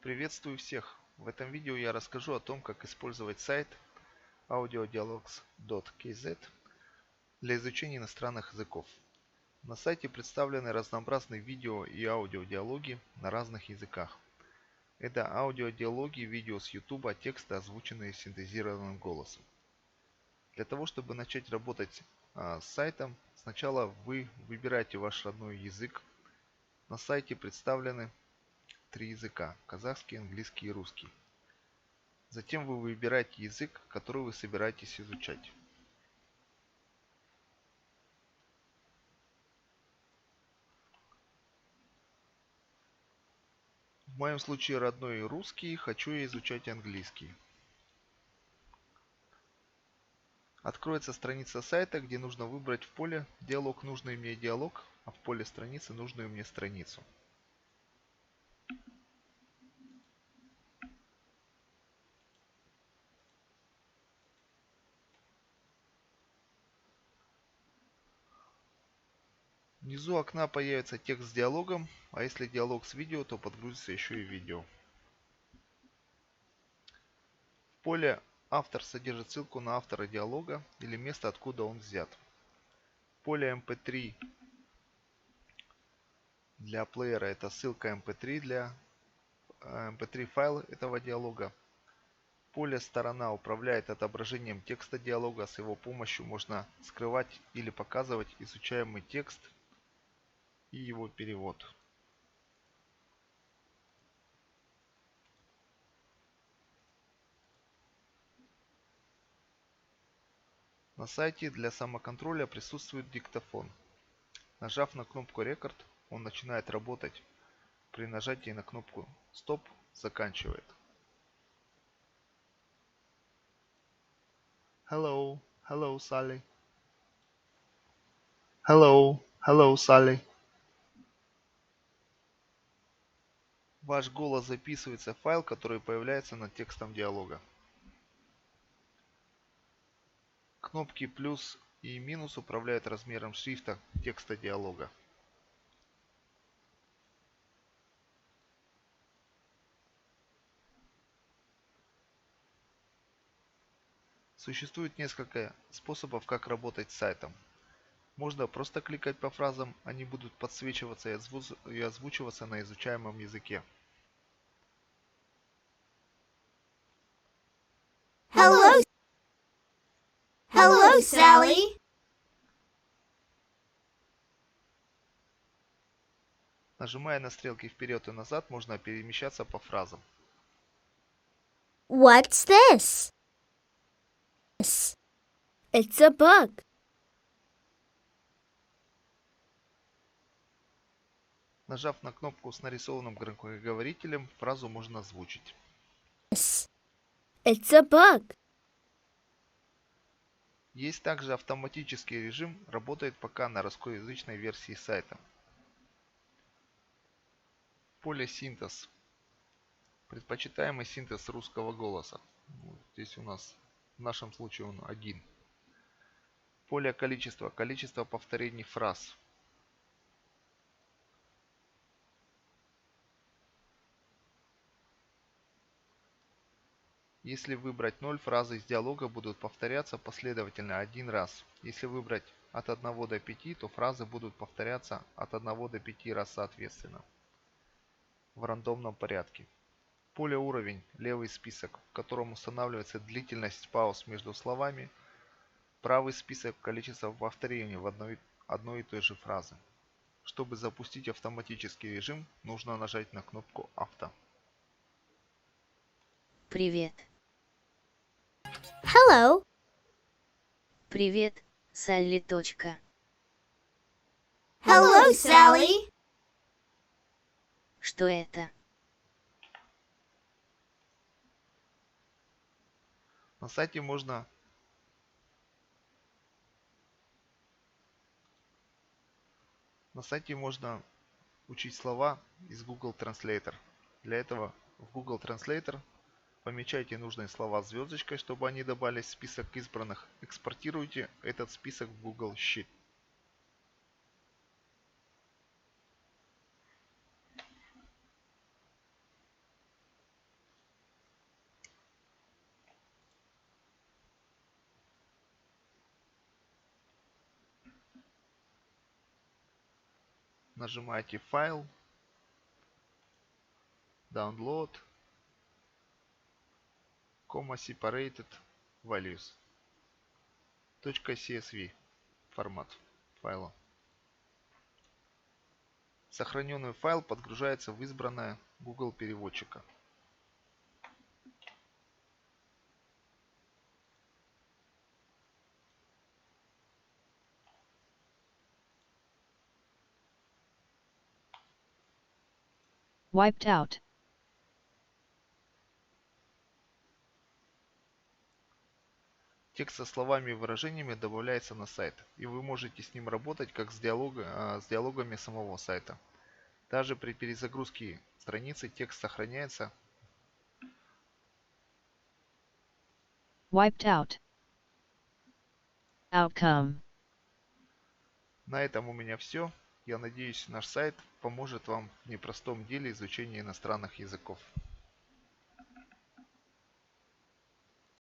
Приветствую всех! В этом видео я расскажу о том, как использовать сайт audiodialogs.kz для изучения иностранных языков. На сайте представлены разнообразные видео и аудиодиалоги на разных языках. Это аудиодиалоги, видео с YouTube, тексты, озвученные синтезированным голосом. Для того, чтобы начать работать с сайтом, сначала вы выбираете ваш родной язык. На сайте представлены три языка: казахский, английский и русский. Затем вы выбираете язык, который вы собираетесь изучать. В моем случае родной русский, хочу я изучать английский. Откроется страница сайта, где нужно выбрать в поле диалог нужный мне диалог, а в поле страницы нужную мне страницу. Внизу окна появится текст с диалогом, а если диалог с видео, то подгрузится еще и видео. В поле автор содержит ссылку на автора диалога или место, откуда он взят. В поле mp3 для плеера это ссылка mp3 для mp3 файла этого диалога. Поле «Сторона» управляет отображением текста диалога. С его помощью можно скрывать или показывать изучаемый текст и его перевод. На сайте для самоконтроля присутствует диктофон. Нажав на кнопку «Рекорд», он начинает работать. При нажатии на кнопку «Стоп» заканчивает. Hello, hello, Sally. Hello, hello, Sally. Ваш голос записывается в файл, который появляется над текстом диалога. Кнопки плюс и минус управляют размером шрифта текста диалога. Существует несколько способов, как работать с сайтом. Можно просто кликать по фразам, они будут подсвечиваться и озвучиваться на изучаемом языке. Hello. Hello, Sally. Нажимая на стрелки вперед и назад, можно перемещаться по фразам. What's this? It's a book. Нажав на кнопку с нарисованным громкоговорителем, фразу можно озвучить. It's a book. Есть также автоматический режим, работает пока на русскоязычной версии сайта. Поле «Синтез». Предпочитаемый синтез русского голоса. Здесь у нас в нашем случае он один. Поле «Количество». Количество повторений фраз. Если выбрать 0, фразы из диалога будут повторяться последовательно один раз. Если выбрать от 1 до 5, то фразы будут повторяться от 1 до 5 раз соответственно. В рандомном порядке. Поле «Уровень» – левый список, в котором устанавливается длительность пауз между словами. Правый список – количество повторений в одной и той же фразы. Чтобы запустить автоматический режим, нужно нажать на кнопку «Авто». Привет. Hello. Привет, Салли. Hello, Sally. Что это? На сайте можно учить слова из Google Translator. Для этого в Google Translator помечайте нужные слова звездочкой, чтобы они добавились в список избранных. Экспортируйте этот список в Google Sheet. нажимаете «Файл», «Download», «Separated Values», .csv формат файла. Сохраненный файл подгружается в избранное Google переводчика. Wiped out. Текст со словами и выражениями добавляется на сайт, и вы можете с ним работать как с диалогами самого сайта. Даже при перезагрузке страницы текст сохраняется. Wiped out. Outcome. На этом у меня все. Я надеюсь, наш сайт поможет вам в непростом деле изучения иностранных языков.